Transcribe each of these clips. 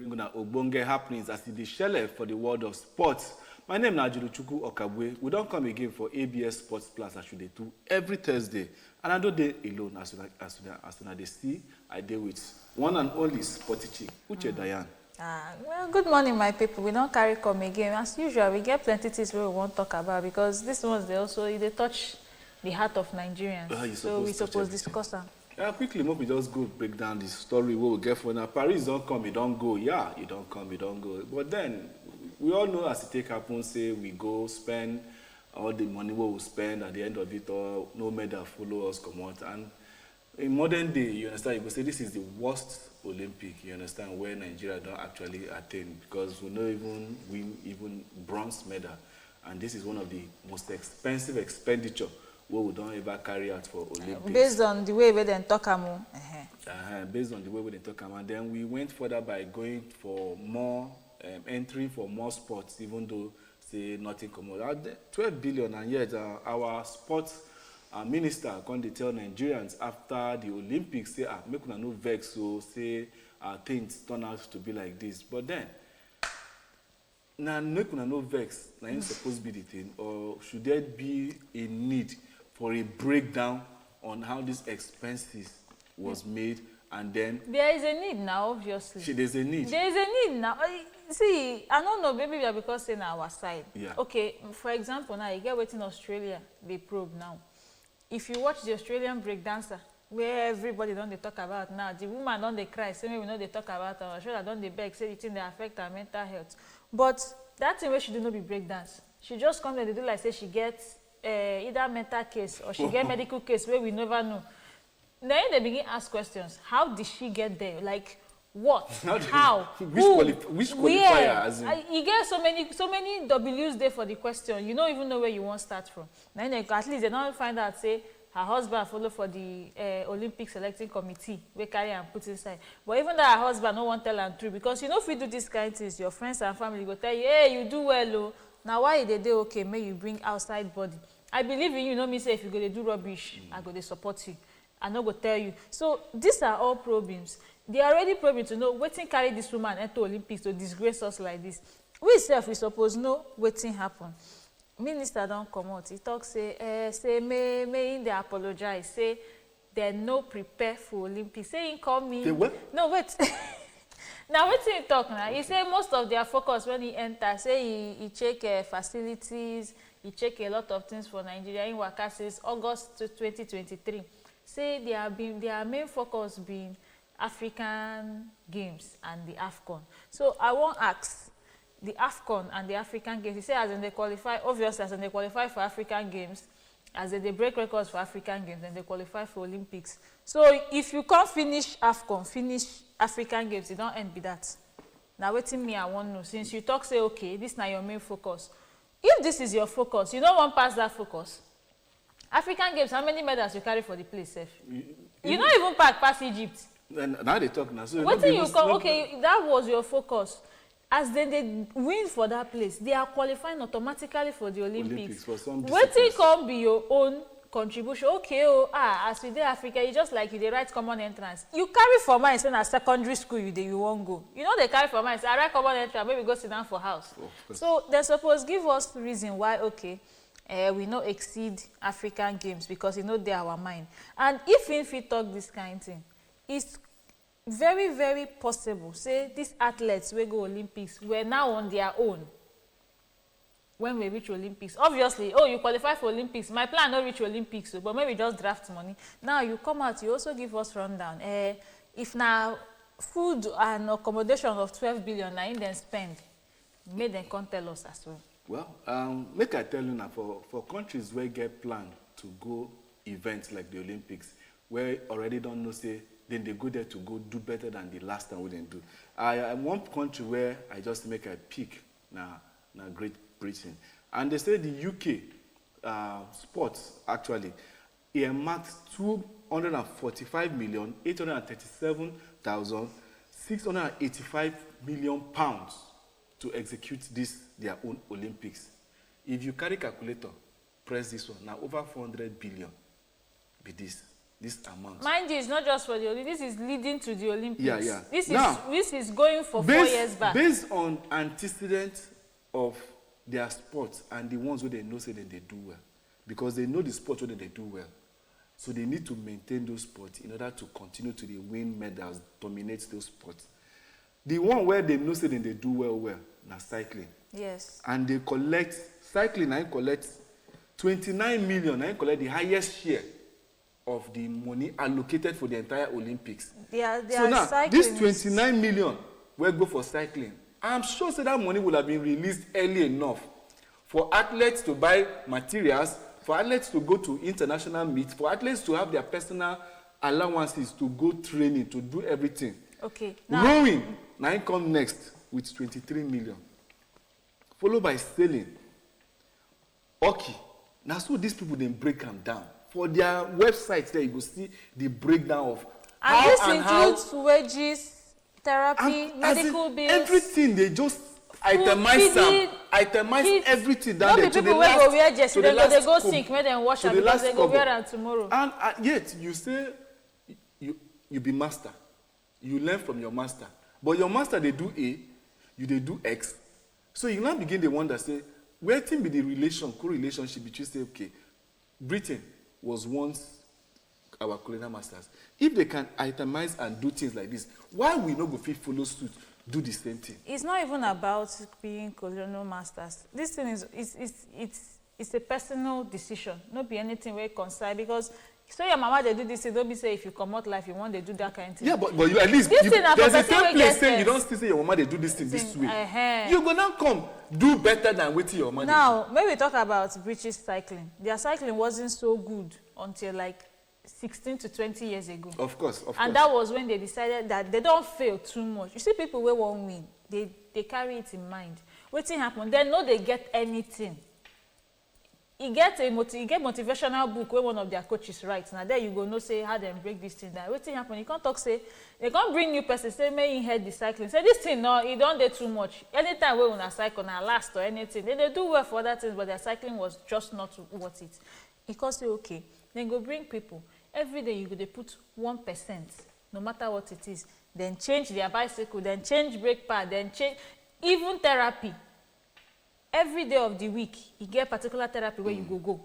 bring una ogbonge happenings as e dey shele for the world of sports. My name is Ajiruchukwu Okabwe. We don't come again for ABS Sports Plus as we dey do every Thursday. And I don't dey alone as una dey see. I dey with one and only sporty chick, Uche Diane. Well, good morning, my people. We don't carry come again. As usual, we get plenty things we won't talk about because this ones they touch the heart of Nigerians. So we suppose discuss them. Yeah, quickly, we just go break down the story we will get for now. Paris don't come, it don't go. Yeah, it don't come, it don't go. But then we all know as it take happen, say we go spend all the money we will spend at the end of it, or no medal follow us come out. And in modern day, you understand, you go say this is the worst Olympic, you understand, where Nigeria don't actually attain because we don't even win bronze medal. And this is one of the most expensive expenditure we don't ever carry out for Olympics. Based on the way we then talk based on the way we then talk and then we went further by going for more, entering for more sports, even though, say, nothing come out. 12 billion, and yet our sports minister going to tell Nigerians after the Olympics, say, make una no vex, so say things turn out to be like this. But then, now make una no vex, now it's supposed to be the thing, or should there be a need for a breakdown on how this expenses was made, and then there is a need now, obviously. There's a need. There is a need now. See, I don't know, maybe we are because saying our side. Yeah. Okay, for example, now you get waiting Australia, they probe now. If you watch the Australian breakdancer, where everybody don't they talk about now, the woman don't they cry, say we know they talk about her, Australia don't they beg, say the thing they affect her mental health. But that thing where she do not be breakdance. She just come and they do like say she gets either mental case or she get medical case where we never know. Then they begin ask questions. How did she get there? Like what? How? Which qualifier? As in? You get so many W's there for the question. You don't even know where you want to start from. Then at least they don't find out say her husband follow for the Olympic selecting committee we carry and put inside. But even though her husband no want tell her true because you know if you do these kind of things, your friends and family go tell you, hey, you do well, oh. Now why they do okay? May you bring outside body. I believe in you. No me say if you go to do rubbish, I go to support you. I no go tell you. So these are all problems. They are already probing to know wetin carry this woman into Olympics to disgrace us like this. We self we suppose know wetin happen. Minister don't come out. He talk say may they apologize. Say they no prepare for Olympics. Say he call me. They what? No wait. Now wetin he talk now? He say most of their focus when he enter. Say he check facilities. He check a lot of things for Nigeria in waka since August 2023. Say their main focus being African Games and the AFCON. So I won't ask the AFCON and the African Games. He say as in they qualify, obviously as in they qualify for African Games, as they break records for African Games, then they qualify for Olympics. So if you can't finish AFCON, finish African Games, you don't end with that. Now waiting me, I want to know. Since you talk say okay, this is not your main focus. If this is your focus, you don't want pass that focus. African Games, how many medals you carry for the place, Seth? You don't even pass Egypt. Now they talk now. So what you come? Okay, that was your focus. As then they win for that place, they are qualifying automatically for the Olympics. For some what you come be your own contribution? Okay, as we did Africa, you just like you they write common entrance. You carry for mine saying at secondary school you won't go. You know they carry for mine say I write common entrance, maybe go sit down for house. So they're supposed to give us reason why we no exceed African Games because you know they are our mind. And if we talk this kind of thing, it's very, very possible. Say these athletes will go Olympics, we're now on their own. When we reach Olympics, obviously, you qualify for Olympics. My plan not reach Olympics, but maybe just draft money. Now you come out, you also give us rundown. If now food and accommodation of 12 billion, now then spend, may then come tell us as well. Well, make I tell you now, for countries where get planned to go events like the Olympics, where already don't know say, then they go there to go do better than the last time we didn't do. One country where I just make a pick now Great Britain. And they say the UK sports actually earmarked 245,837,685 million pounds to execute their own Olympics. If you carry calculator, press this one. Now over 400 billion be this. this amount. Mind you, it's not just for the Olympics. This is leading to the Olympics. Yeah. This is going for 4 years back. Based on antecedents of their sports and the ones where they know say that they do well, because they know the sports where they do well, so they need to maintain those sports in order to continue to win medals, dominate those sports. The one where they know say that they do well, now cycling. Yes. And they collect cycling. I collect 29 million. I collect the highest share of the money allocated for the entire Olympics. So now, this 29 million will go for cycling. I'm sure that money would have been released early enough for athletes to buy materials, for athletes to go to international meets, for athletes to have their personal allowances to go training, to do everything. Okay. Rowing, now come next with 23 million. Followed by sailing. Hockey. Now, so these people then break them down. For their websites there, you will see the breakdown of and this includes wages, therapy, medical bills. Everything, they just itemize everything down there. People will go wear jersey, they go sink, make them wash them because they go wear them tomorrow. And yet, you say, you be master. You learn from your master. But your master, they do A, you they do X. So you now begin the wonder, say, where thing be the correlationship between, say, okay, Britain was once our colonial masters. If they can itemize and do things like this, why we not go fit follow suit, do the same thing? It's not even about being colonial masters. This thing is it's a personal decision. Not be anything where concern because so your mama they do this thing, don't be say if you come out life you want they do that kind of thing. Yeah, but you at least there's a template saying you don't still say your mama they do this thing this way. You go now come do better than what your mama. Now maybe we talk about British cycling. Their cycling wasn't so good until like 16 to 20 years ago. Of course. And that was when they decided that they don't fail too much. You see people who won't win, they carry it in mind. What thing happen? They know they get anything. You get motivational book where one of their coaches writes. Now there you go, no say how them break this thing down. What thing happen? You can't talk say they can't bring new person say may you head the cycling. Say this thing no, it don't do too much. Anytime we wanna cycle na last or anything, they do well for other things, but their cycling was just not worth it. You can say okay, then go bring people. Every day you go they put 1%, no matter what it is. Then change their bicycle, then change brake pad, then change even therapy. Every day of the week, you get particular therapy where you go.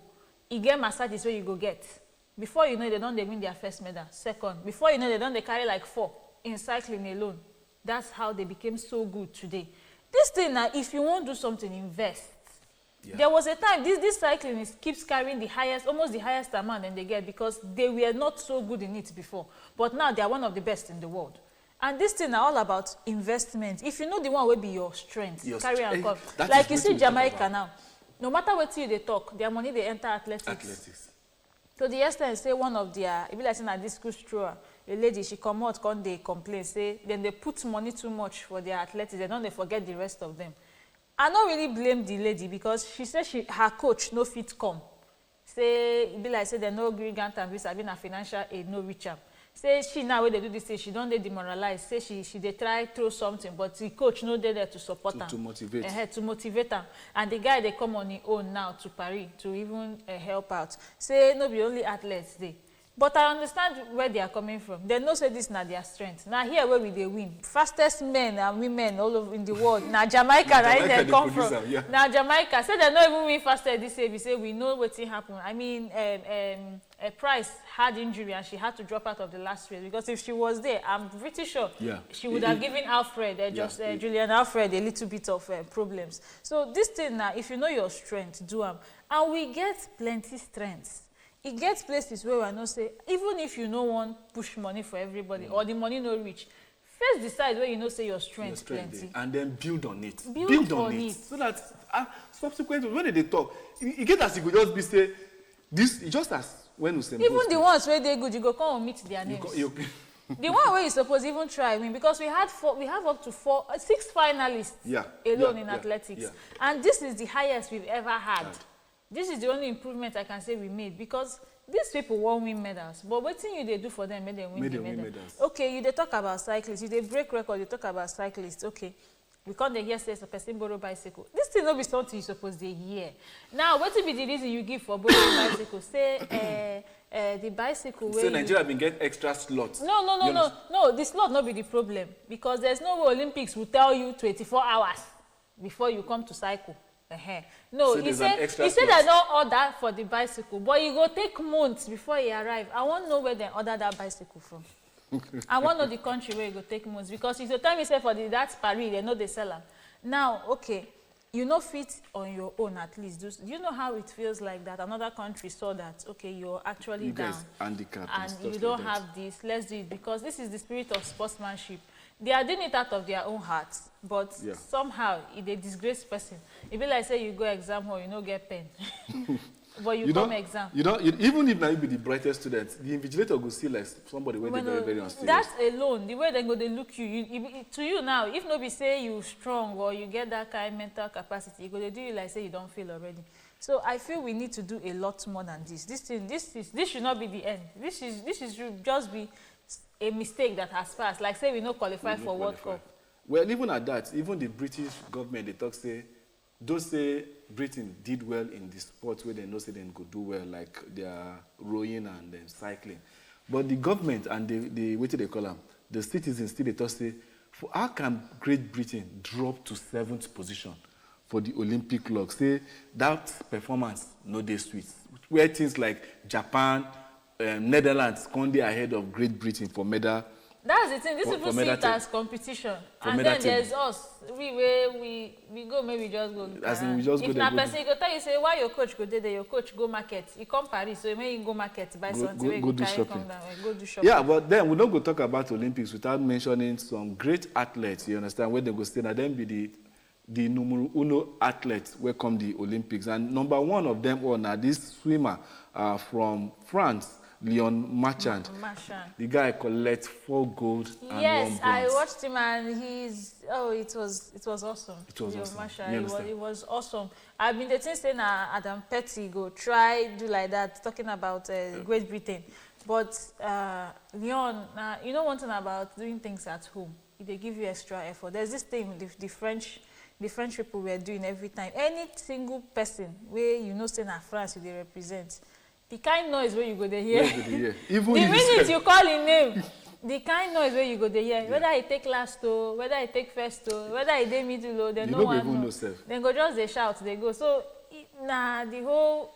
You get massages where you go get. Before you know, they don't win their first medal. Second, before you know, they don't carry like 4 in cycling alone. That's how they became so good today. This thing now, if you want to do something, invest. Yeah. There was a time this cycling keeps carrying the highest, almost the highest amount than they get because they were not so good in it before. But now they are one of the best in the world. And this thing are all about investment. If you know the one will be your strength, carry and come. Like you see Jamaica now, no matter what you they talk, their money they enter athletics. So the extent say one of their, if you like saying this discus thrower, a lady she come out, they complain, say then they put money too much for their athletics, they forget the rest of them. I don't really blame the lady because she said her coach no fit come. Say it be like say they no agree grant and visa, been a financial aid no reach up. Say she now when they do this thing, she don't demoralize. Say she they try throw something, but the coach no there to support her. To motivate. To motivate her. And the guy they come on his own now to Paris to even help out. Say no be only athletes they. But I understand where they are coming from. They know say this not their strength. Now here where will they win? Fastest men and women all over in the world. Now Jamaica, right? They come from. Yeah. Now Jamaica. Say they not even win faster this year. We say we know what thing happened. I mean, Price had injury and she had to drop out of the last race because if she was there, I'm pretty sure she would have given Alfred, Julian Alfred, a little bit of problems. So this thing now, if you know your strength, do them. And we get plenty strengths. It gets places where we not say, even if you no want push money for everybody or the money no reach, first decide where you know say your strength plenty. And then build on it. Build on it. So that subsequently, when they talk, you get as you could just be say, this just as when you say even the ones where they good, you go come and meet their names. The one where you suppose even try win because we have up to 6 finalists alone in athletics. Yeah. And this is the highest we've ever had. This is the only improvement I can say we made because these people won't win medals. But what thing they do for them, make them win the medals. Okay, they talk about cyclists. You they break record, you talk about cyclists. Okay, we can't hear say a person borrow bicycle. This thing not be something you suppose they hear. Now, what will be the reason you give for borrowing bicycle? Say the bicycle So Nigeria been get extra slots. No, the slot not be the problem, because there's no way Olympics will tell you 24 hours before you come to cycle. No, So he there's an said extra I slot. don't order for the bicycle, but you go take months before he arrive. I want to know where they order that bicycle from. I want to know the country where you go take months, because if you tell me say for that's Paris, they know they sell them. Now, okay, you know fit on your own at least. Do you know how it feels like that another country saw that, okay, you're actually You down guys handicapped and stuff you like don't that. have this, let's do it, because this is the spirit of sportsmanship. They are doing it out of their own hearts, but Yeah. somehow if they disgrace person, it be like say you go exam hall, you no get pen. But you come exam. Even if now you be the brightest student, the invigilator go see like somebody where they very, very unserious. That alone, the way they go, they look to you now, if no be say you strong or you get that kind of mental capacity, you go they do you like say you don't feel already. So I feel we need to do a lot more than this. This should not be the end. This should just be a mistake that has passed. Like say we no qualify for World Cup. Well, even at that, even the British government, they talk say, don't say Britain did well in the sport where they know say they could do well, like their rowing and cycling. But the government and the what do they call them, the citizens still they talk say, how can Great Britain drop to 7th position for the Olympic log? Say that performance no dey sweet. Where things like Japan, Netherlands come dey ahead of Great Britain for medal. That's the thing. These people see it as competition, and then there's us. We go, maybe just go. As in we just go if there. na person go tell you say why your coach go there, your coach go market. He come Paris, so when you go market buy something, go do carry shopping. come down, go do shopping. Yeah, but then we don't go talk about Olympics without mentioning some great athletes. You understand where they go stay? Now them be the numero uno athletes where come the Olympics, and number one of them all now this swimmer from France. Leon Marchand. The guy collects 4 gold and 1 bronze. I watched him and it was awesome. It was Leon awesome. Marchand, it was awesome. I mean, the thing saying Adam Petty go try do like that, talking about Great Britain. But Leon, you know one thing about doing things at home, they give you extra effort. There's this thing the French people were doing every time. Any single person where you know saying France they represent. The kind noise where you go to hear. Even the minute you call him name, the kind noise where you go to hear. Whether I take last o, whether I take first o, whether I dey middle o, they no one know. Then go just they shout, they go. So the whole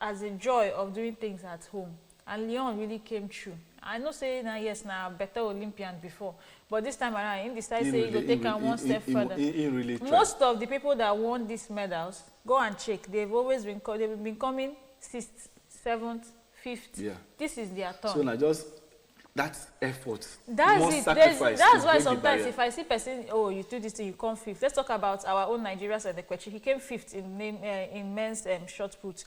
as a joy of doing things at home. And Leon really came true. I know say yes, better Olympian before. But this time around, he decided say he go take him one step further. Really most of the people that won these medals, go and check. They've always been coming 6th, 7th, 5th. Yeah. This is their turn. So now just that's effort. That's it. That's why sometimes if I see person, oh, you do this thing, you come 5th. Let's talk about our own Nigeria and the Kwechi. He came 5th in men's short put.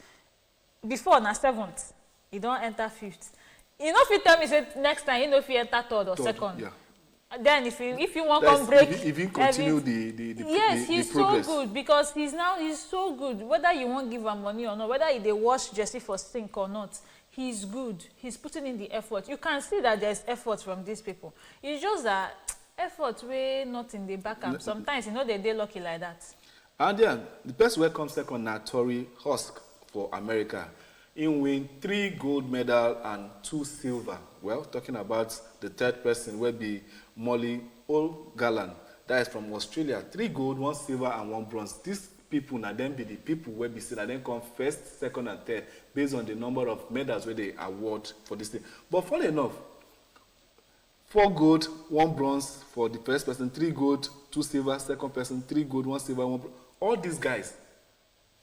Before na 7th, he don't enter 5th. You know if you tell me say next time you know if you enter 3rd or 2nd. Yeah. Then if you want to break, if you continue he's progress. So good because he's so good. Whether you want give him money or not, whether they wash Jesse for sink or not, he's good. He's putting in the effort. You can see that there's effort from these people. It's just that effort way not in the backup. Sometimes they're lucky like that. And then the person who comes second na Tori Husk for America. He win 3 gold medal and 2 silver. Well, talking about the 3rd person will be Molly O'Gallan. That is from Australia. 3 gold, 1 silver, and 1 bronze. These people now then be the people where be said that then come 1st, 2nd, and 3rd based on the number of medals where they award for this thing. But funny enough, 4 gold, 1 bronze for the 1st person, 3 gold, 2 silver, 2nd person, 3 gold, 1 silver, 1 bronze. All these guys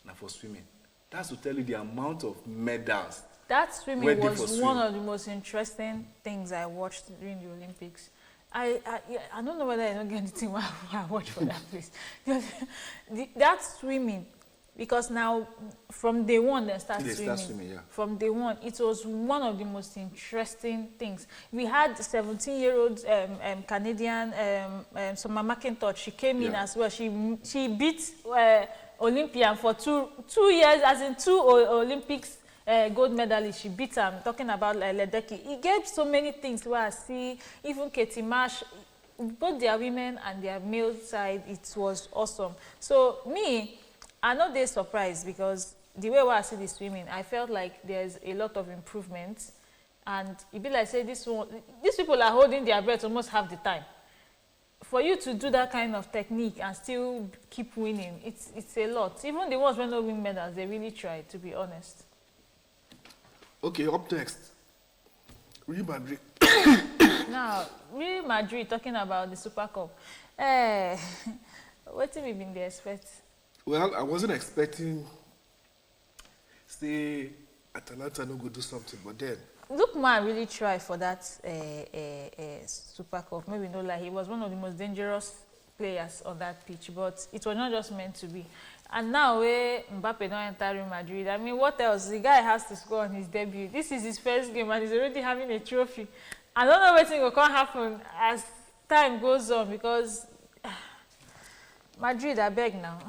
now for swimming. That's to tell you the amount of medals. That swimming was one of the most interesting things I watched during the Olympics. I don't know whether I don't get anything while I watch for that place. That swimming, because now from day one they start swimming. Yeah. From day one, it was one of the most interesting things. We had 17-year-old Canadian Summer McIntosh. She came in as well. She beat Olympian for two years, as in 2 Olympics gold medalist. She beat him. Talking about Ledecky. He gave so many things where I see, even Katie Marsh, both their women and their male side, it was awesome. So me, I'm not that surprised because the way I see the swimming, I felt like there's a lot of improvement. And it be like say these people are holding their breath almost half the time. For you to do that kind of technique and still keep winning, it's a lot. Even the ones when no win medals, they really try, to be honest. Okay, up next, Real Madrid. Now, Real Madrid talking about the Super Cup. What did we been there expect? Well, I wasn't expecting, say, Atalanta no go do something, but then. Lookman really tried for that Super Cup. Maybe no lie, he was one of the most dangerous players on that pitch, but it was not just meant to be. And now Mbappe don't enter Real Madrid. I mean, what else? The guy has to score on his debut. This is his first game and he's already having a trophy. I don't know what's going to happen as time goes on, because Madrid, I beg now.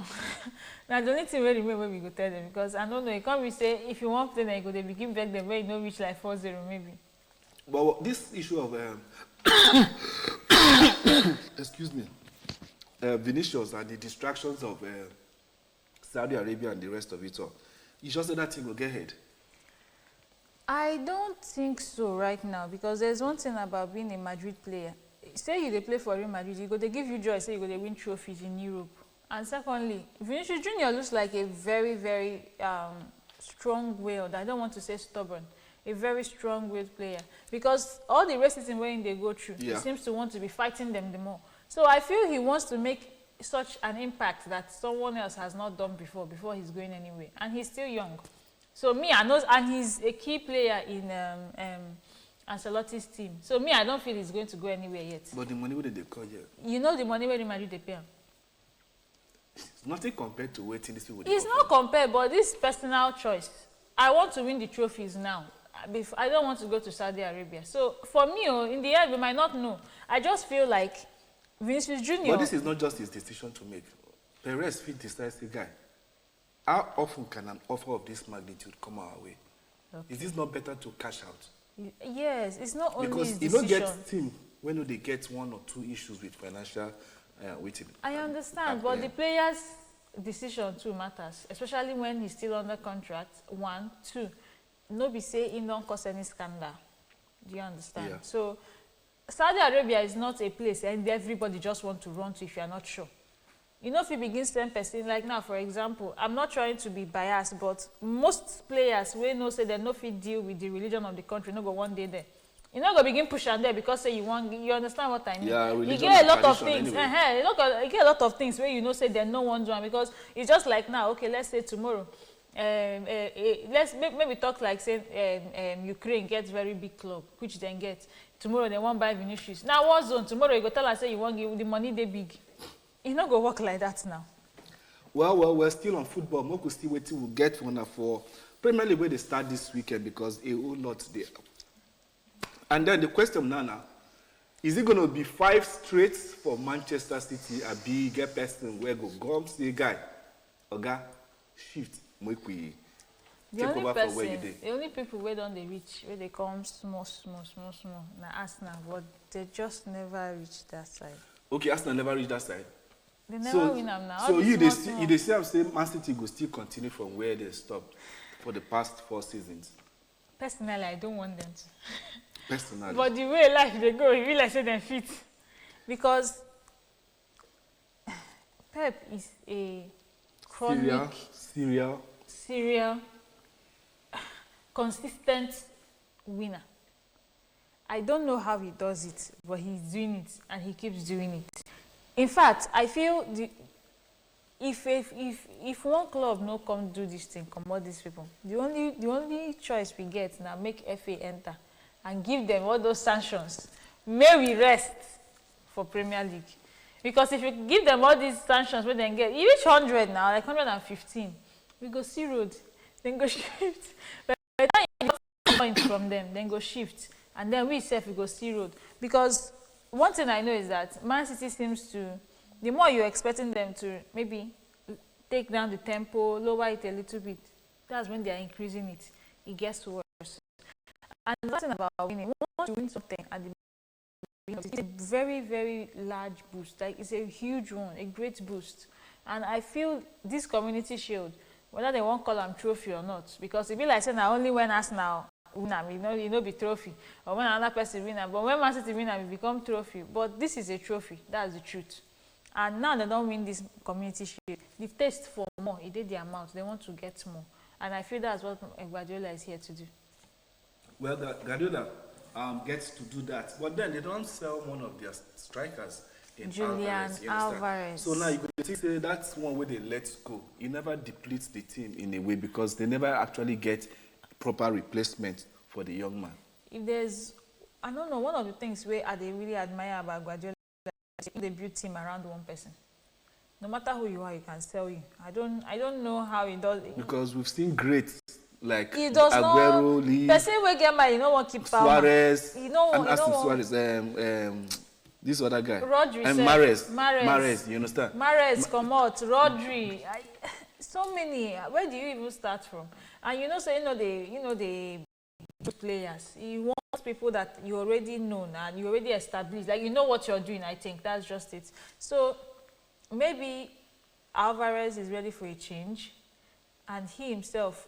Now, the only thing we remain when we go tell them, because I don't know, you can't be say if you want to play, then you go, they begin back them where you don't reach like 4-0 maybe. But this issue of, excuse me, Vinicius and the distractions of Saudi Arabia and the rest of it all, you just say that thing will get ahead? I don't think so right now, because there's one thing about being a Madrid player. Say you they play for Real Madrid, you go they give you joy, say you go they win trophies in Europe. And secondly, Vinicius Junior looks like a very, very strong-willed, I don't want to say stubborn, a very strong-willed player. Because all the racism when they go through, he seems to want to be fighting them the more. So I feel he wants to make such an impact that someone else has not done before he's going anywhere. And he's still young. So me, I know, and he's a key player in Ancelotti's team. So me, I don't feel he's going to go anywhere yet. But the money where they call you? You know the money where Real Madrid they pay him. It's nothing compared to waiting this people. It's not compared, but this personal choice. I want to win the trophies now. I don't want to go to Saudi Arabia. So for me, in the end, we might not know. I just feel like Vinicius Junior. But this is not just his decision to make. Perez fit decides the guy. How often can an offer of this magnitude come our way? Okay. Is this not better to cash out? Yes, it's not only because his you decision. don't get team when they get 1 or 2 issues with financial waiting. I understand, but the player's decision too matters, especially when he's still under contract. 1, 2, no be say he don't cause any scandal. Do you understand? Yeah. So Saudi Arabia is not a place and everybody just want to run to if you are not sure. You know, if you begin 10%, like now, for example, I'm not trying to be biased, but most players we know say they no fit deal with the religion of the country, no go one day there. You know, go begin push on there because say you understand what I mean. Yeah, you get a lot of things. Anyway. You get a lot of things where you know say they no one doing, because it's just like now. Okay, let's say tomorrow. Let's maybe talk like say Ukraine gets very big club, which then get tomorrow they won't buy Vinicius. Now what zone tomorrow you go tell us say you won't give the money they big. It's not going to work like that now. Well, we're still on football. Moku still waiting. We'll get one for Premier League where they start this weekend because a whole lot there. And then the question now, is it going to be 5 straight for Manchester City? A big person where go gums the guy, Oga, shift, Moku. The only people where don't they reach, where they come small. Now Arsenal, but they just never reach that side. Okay, Arsenal never reached that side. They never win them now. So you say I'm saying Man City will still continue from where they stopped for the past 4 seasons. Personally, I don't want them to. Personally. But the way life they go, it really say them fit. Because Pep is a chronic, serial, consistent winner. I don't know how he does it, but he's doing it and he keeps doing it. In fact, I feel if one club no come do this thing, come out these people, the only choice we get now make FA enter and give them all those sanctions. May we rest for Premier League, because if you give them all these sanctions, when they get you reach 100 now, like 115, we go see road, then go shift. By the time you get points from them, then go shift, and then we self we go see road. Because one thing I know is that Man City seems to, the more you're expecting them to maybe take down the tempo, lower it a little bit, that's when they are increasing it. It gets worse. And the thing about winning, once you win something at the beginning, it's a very, very large boost. Like it's a huge one, a great boost. And I feel this Community Shield, whether they won't call them trophy or not. Because it be like saying that only when Arsenal win am, you know, be trophy, or when another person win am. But when Man City win am, it become trophy. But this is a trophy. That's the truth. And now they don't win this Community Shield. The taste for more, it did their mouth. They want to get more. And I feel that's what Guardiola is here to do. Well, Guardiola gets to do that. But then they don't sell one of their strikers in Julian Alvarez. So now you could say that's one way they let go. It never depletes the team in a way because they never actually get proper replacement for the young man. If there's, I don't know, one of the things where I really admire about Guardiola is they build team around one person. No matter who you are, you can sell you. I don't know how he does it. Because we've seen greats like he does Aguero, not, Lee, person will get mad, you know what, keep Suarez, Suarez, this other guy, Rodri, and Mahrez, you understand? Mahrez, come out, Rodri, so many. Where do you even start from? And you know, so the players. He wants people that you already know and you already established, like you know what you're doing. I think that's just it. So maybe Alvarez is ready for a change, and he himself,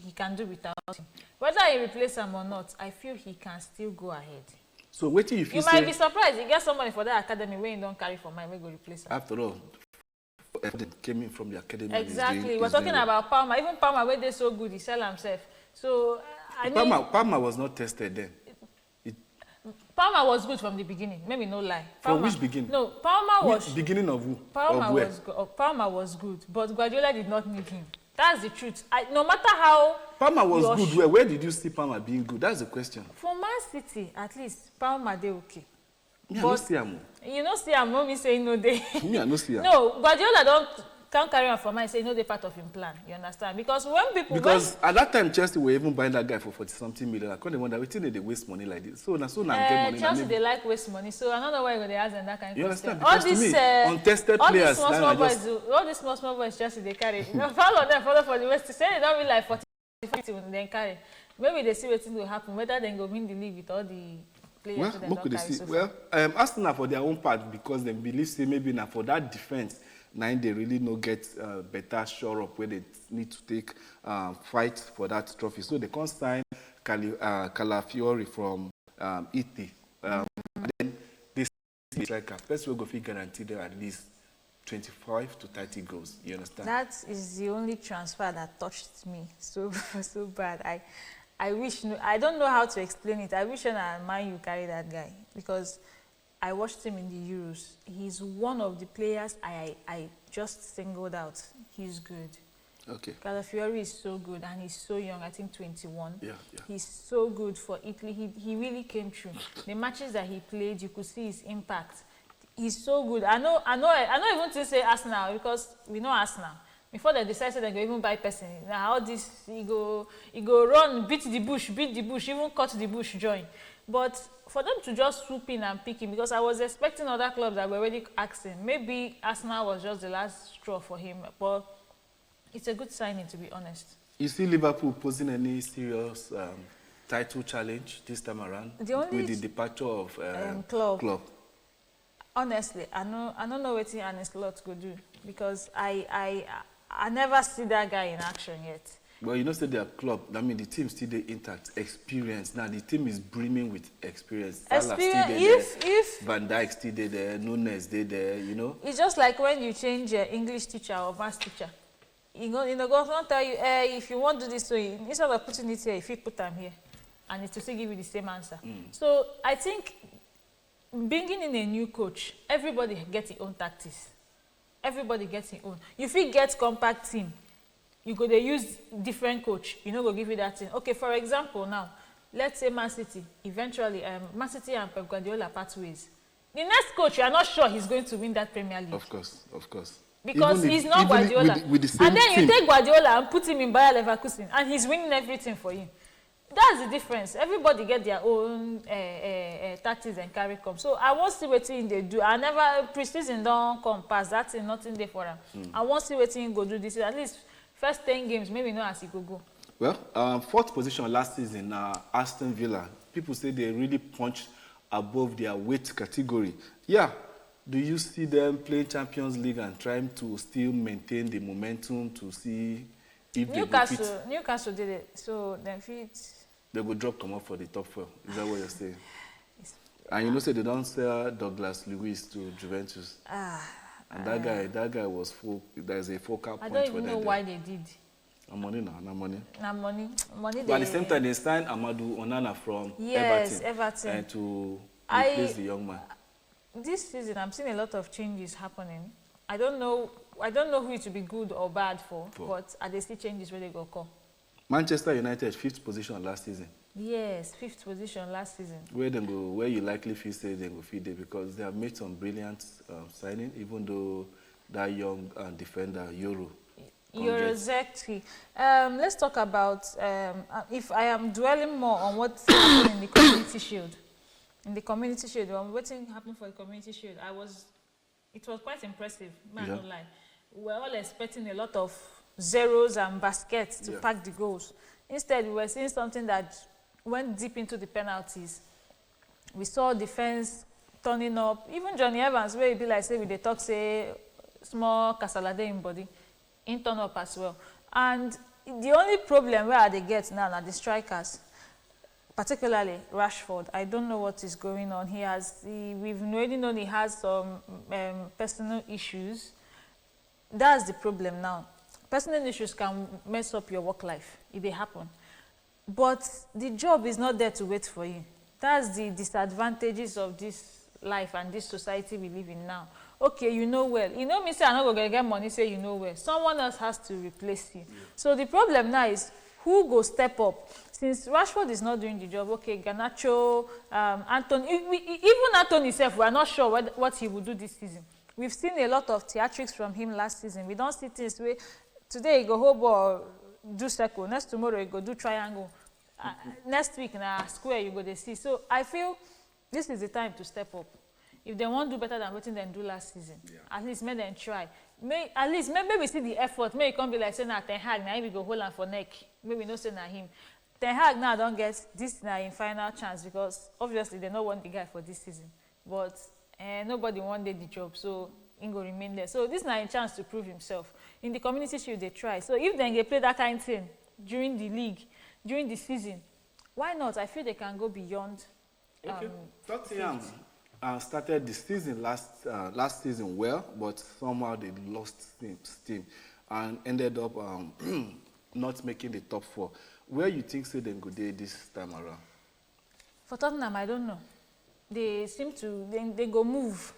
he can do without him. Whether he replaces him or not, I feel he can still go ahead. So wait till if you might be surprised. You get somebody for that academy where you don't carry for mine, we go replace him. After all, they came in from the academy. Exactly. We're talking about Palmer. Even Palmer, where they're so good, he sell himself. So I mean, Palmer was not tested then. Palmer was good from the beginning. Maybe no lie. From which beginning? No, Palmer was. Beginning of who? Palmer was good, but Guardiola did not need him. That's the truth. No matter how Palmer was good, where did you see Palmer being good? That's the question. For Man City, at least Palmer they okay. Me, but I see him. You know, see him. Mommy say no they. Me, I no see him. No, Guardiola can't carry on for mine. Say no, they part of him plan. You understand? Because when people at that time Chelsea were even buying that guy for 40-something million. I couldn't wonder why they waste money like this. So now get money. Chelsea they like waste money. So I don't know why they ask them that kind of you understand? All these untested players. All these small boys Chelsea they carry. You know, all of them follow for the West. Say they don't really like 40-50 when they carry. Maybe they see what will happen. Whether they go win the league with all the players. Arsenal for their own part because they believe say maybe now for that defense. Now they really no get better shore up where they need to take fight for that trophy. So they can't sign Calafiori from Italy. Then they see like a best way go guarantee them at least 25 to 30 goals. You understand? That is the only transfer that touched me so bad. I wish, I don't know how to explain it. I wish Man U carry that guy because I watched him in the Euros. He's one of the players I just singled out. He's good. Okay. Calafiori is so good and he's so young, I think 21. Yeah. He's so good for Italy. He really came through. The matches that he played, you could see his impact. He's so good. I know even to say Arsenal because we know Arsenal. Before they decided they go even buy person. Now all this he go run, beat the bush, even cut the bush, join. But for them to just swoop in and pick him, because I was expecting other clubs that were already asking. Maybe Arsenal was just the last straw for him, but it's a good signing, to be honest. You see Liverpool posing any serious title challenge this time around with the departure of Klopp? Honestly, I don't know what Arne Slot go do because I never see that guy in action yet. Well, you know, say their club. I mean, the team still intact. Experience. Now the team is brimming with experience. If Van Dijk still there, Nunes there. You know. It's just like when you change your English teacher or maths teacher. You know, go and tell you, if you want to do this, so instead of putting it here, if you put them here, and it will still give you the same answer. So I think bringing in a new coach, everybody gets their own tactics. Everybody gets their own. If you get compact team, you go they use different coach. You know, go give you that thing. Okay, for example, now let's say Man City. Eventually, Man City and Pep Guardiola part ways. The next coach, you are not sure he's going to win that Premier League. Of course. Because he's not Guardiola. With the same and then team. You take Guardiola and put him in Bayer Leverkusen, and he's winning everything for you. That's the difference. Everybody get their own tactics and carry come. So I won't see what they do. I never pre-season don't come past. That's nothing there for them. I won't see what he go do this. At least first 10 games, maybe not as he go. Well, fourth position last season, Aston Villa. People say they really punched above their weight category. Yeah. Do you see them playing Champions League and trying to still maintain the momentum to see if they go fit, Newcastle did it, so then fit. they go drop come up for the top 4. Is that what you're saying? And you know, say they don't sell Douglas Luiz to Juventus. And that guy was full. There's a focal point for them. I don't even know why they did. Money now, money. Money. But at the same time, they signed Amadou Onana from Everton. And to replace the young man. This season, I'm seeing a lot of changes happening. I don't know who it will be good or bad for. But are they still changes where they go call? Manchester United 5th position last season. Yes, 5th position last season. Where they go? Where you likely feel say they go feed it because they have made some brilliant signing, even though that young defender Euro. Exactly. Let's talk about if I am dwelling more on what's happening in the Community Shield. In the Community Shield, waiting happened for the Community Shield. It was quite impressive, man, don't lie. We're all expecting a lot of zeros and baskets to pack the goals. Instead, we were seeing something that went deep into the penalties. We saw defense turning up. Even Johnny Evans, where he be like, say, with the talk, say, small Casalade in body, in turn up as well. And the only problem where they get now are the strikers, particularly Rashford. I don't know what is going on. We've already known he has some personal issues. That's the problem now. Personal issues can mess up your work life if they happen. But the job is not there to wait for you. That's the disadvantages of this life and this society we live in now. Okay, you know well. You know me say I'm not going to get money, say you know well. Someone else has to replace you. So the problem now is who go step up? Since Rashford is not doing the job, okay, Garnacho, Anthony, even Anthony himself, we are not sure what he will do this season. We've seen a lot of theatrics from him last season. We don't see things where today he go hold ball, do circle. Next tomorrow he go do triangle. Next week na square you go to see. So I feel this is the time to step up. If they want to do better than what they do last season, at least make them try. At least maybe we see the effort. Maybe it can't be like saying that Ten Hag now we go hold on for neck. Maybe no say na him. Ten Hag now don't get this now in final chance because obviously they don't want the guy for this season. But nobody wanted the job, so he go remain there. So this is now a chance to prove himself. In the Community Shield, they try. So if they play that kind of thing during the league, during the season, why not? I feel they can go beyond. Okay. Tottenham started the season last season well, but somehow they lost steam and ended up not making the top 4. Where you think say they go there this time around? For Tottenham, I don't know. They seem to they go move,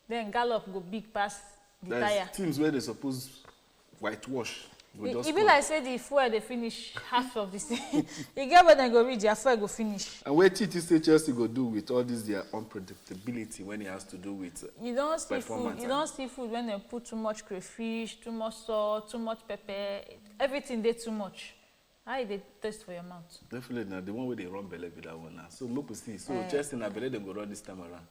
then Gallop go big pass the tire. Teams where they suppose whitewash. It be like say the fuel they finish half of the season. You get when they go reach, their fuel go finish. And what Titi say Chelsea go do with all this their unpredictability when it has to do with you don't see food. You don't see food when they put too much crayfish, too much salt, too much pepper. Everything they too much. How they taste for your mouth? Definitely now the one where they run belly with that one now. So look we see. So Chelsea na belly they go run this time around.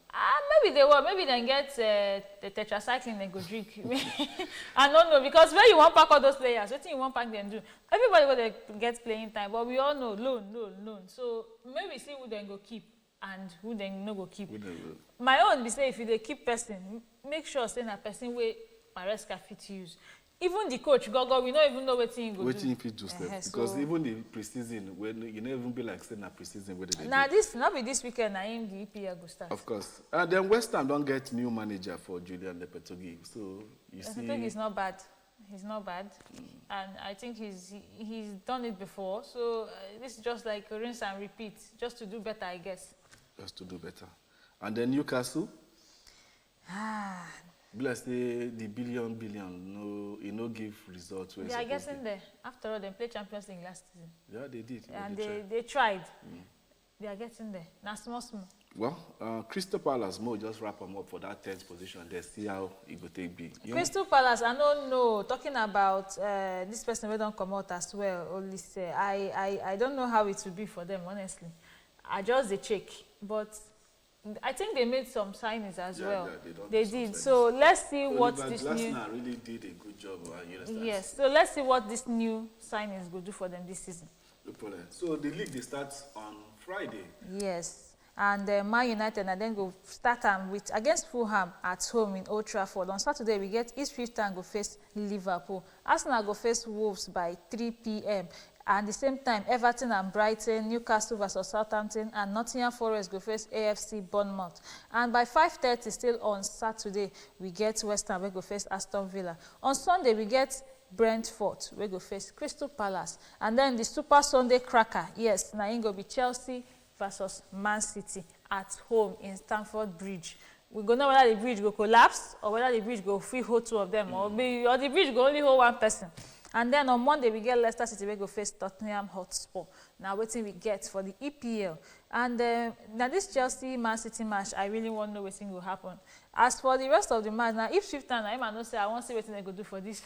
Maybe they will. Maybe they get the tetracycline they go drink. I don't know because when you want pack all those players, what you want pack them do? Everybody will they get playing time, but we all know loan. So maybe see who they go keep and who they no go keep. My own be say if you they keep person, make sure say na person where Maresca fit use. Even the coach, Gogo, we don't even know what he go do. Waiting if do stuff because so, even the preseason, when you never even be like saying that preseason where they now this not be this weekend. I am the EPL go start. Of course, and then West Ham don't get new manager for Julian Lopetegui. So you see, I think he's not bad. He's not bad, and I think he's done it before. So this is just like a rinse and repeat, just to do better, I guess. Just to do better, and then Newcastle. Bless the billion, no, you no give results. They are getting there. After all, they played Champions League last season. Yeah, they did. And they tried. They are getting there. Now small. Well, Crystal Palace Mo just wrap them up for that 10th position. They see how it will take big. Crystal Palace, I don't know. Talking about this person we don't come out as well. Only say I don't know how it will be for them. Honestly, I just the check, but. I think they made some signings as well. Yeah, they did. So let's see what this new. Really did a good job. You understand? Yes. So let's see what this new signings will do for them this season. No problem. So the league they start on Friday. Yes. and Man United, and then go start with against Fulham at home in Old Trafford. On Saturday, we get Ipswich Town go face Liverpool. Arsenal go face Wolves by 3 p.m. And at the same time, Everton and Brighton, Newcastle versus Southampton, and Nottingham Forest go face AFC Bournemouth. And by 5:30, still on Saturday, we get West Ham, we go face Aston Villa. On Sunday, we get Brentford, we go face Crystal Palace. And then the Super Sunday cracker, yes, now it go be Chelsea versus Man City at home in Stamford Bridge. We go know whether the bridge go collapse or whether the bridge go free hold two of them, or the bridge go only hold one person. And then on Monday, we get Leicester City, we go face Tottenham Hotspur. Now, what we get for the EPL. And now this Chelsea-Man City match, I really want to know what will happen. As for the rest of the match, now if Swifton, I might not say, I want to see what they go do for this.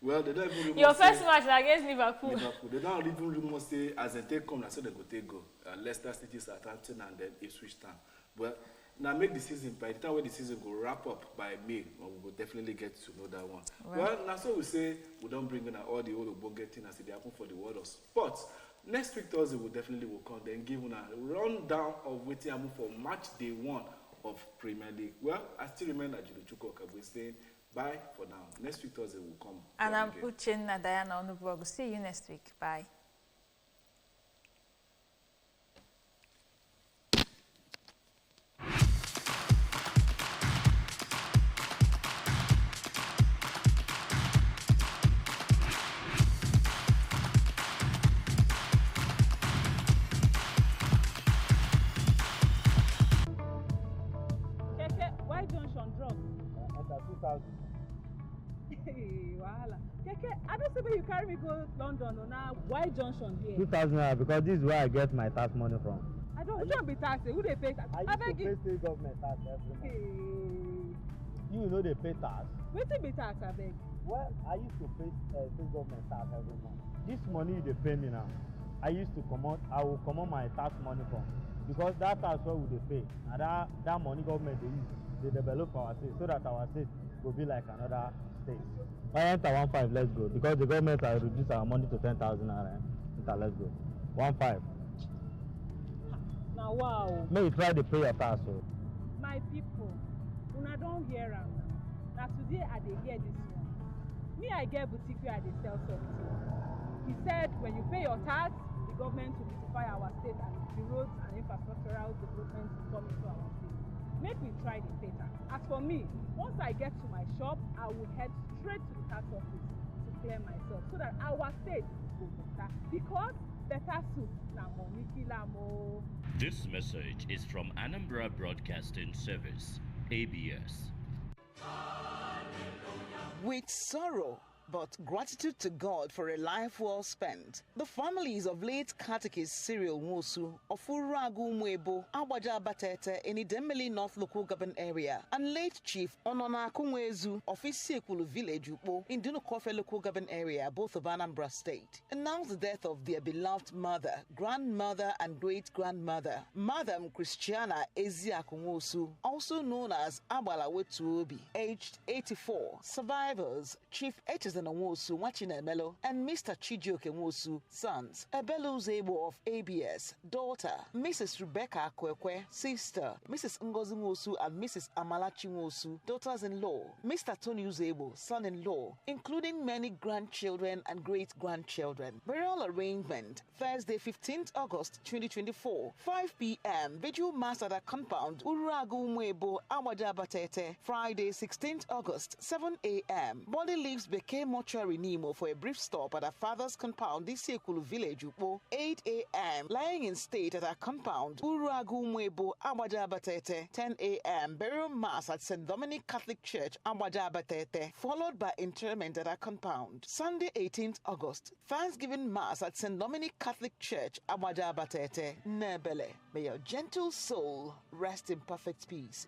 Well, they don't even Your first match against Liverpool. They don't even rumor say, as they take come, so they go take go. Leicester City, Southampton, and then Ipswich Town. Well, now make the season, by the time when the season will wrap up by May, we will definitely get to know that one. Right. Well, now so we say we don't bring in all the old getting as they happen for the world of sports. Next week Thursday we definitely will come then give a rundown of waiting happen for match day 1 of Premier League. Well, I still remember Julichuko Kabwe saying bye for now. Next week Thursday will come. And I'm Uchenna Diana Onubrog. See you next week. Bye. Keke, I don't see where you carry me go London or now. Why Junction here? 2,000 naira because this is where I get my tax money from. I don't be taxed. Who they pay tax? I used to pay state government tax every month. Hey. You know they pay tax. Wetin be tax, I beg? Well, I used to pay state government tax every month. This money they pay me now, I will come on my tax money from. Because that tax what would they pay? And that money government they use, they develop our state so that our state will be like another state. I enter 1.5, let's go. Because the government has reduced our money to 10,000 naira. Let's go. 1.5. Now wow. May you try to pay your tax. So. My people, una don't hear am now. Now today I dey hear this one. Me I get boutique where I dey sell something. He said when you pay your tax, the government will beautify our state and the roads and infrastructural development will come into our state. Make me try the pay tax. As for me, once I get to my shop, I will head straight to the tax office to clear myself so that our state will be better. Because better soup na money kill am o. This message is from Anambra Broadcasting Service, ABS. With sorrow, but gratitude to God for a life well spent, the families of late catechist Cyril Nwosu of Uragu Mwebo, Agbaja Abatete in Idemili North Local Government Area, and late Chief Onona Kunwezu of Isiekulu Village Upo in Dunukofe Local Government Area, both of Anambra State, announced the death of their beloved mother, grandmother, and great-grandmother, Madam Christiana Eziaku Nwosu, also known as Agbala Wetuobi, aged 84. Survivors, Chief H. Nwosu Wachinemelo and Mr. Chijioke Nwosu, sons, Ebelu Zebo of ABS, daughter, Mrs. Rebecca Kwekwe, sister, Mrs. Ngozi Nwosu and Mrs. Amalachi Nwosu, daughters-in-law, Mr. Tony Uzebo, son-in-law, including many grandchildren and great-grandchildren. Burial arrangement, Thursday, 15th August 2024, 5 p.m. Vigil Mass at a compound, Uragu Mwebo, Agbaja Abatete. Friday, 16th August, 7 a.m. Body leaves became mortuary Nemo for a brief stop at her father's compound, Isiekulu Village, Upo, 8 a.m. Lying in state at her compound, Uragu Mwebo, Agbaja Abatete, 10 a.m. Burial Mass at St. Dominic Catholic Church, Agbaja Abatete, followed by interment at her compound. Sunday, 18th August, Thanksgiving Mass at St. Dominic Catholic Church, Agbaja Abatete, Nebele. May your gentle soul rest in perfect peace.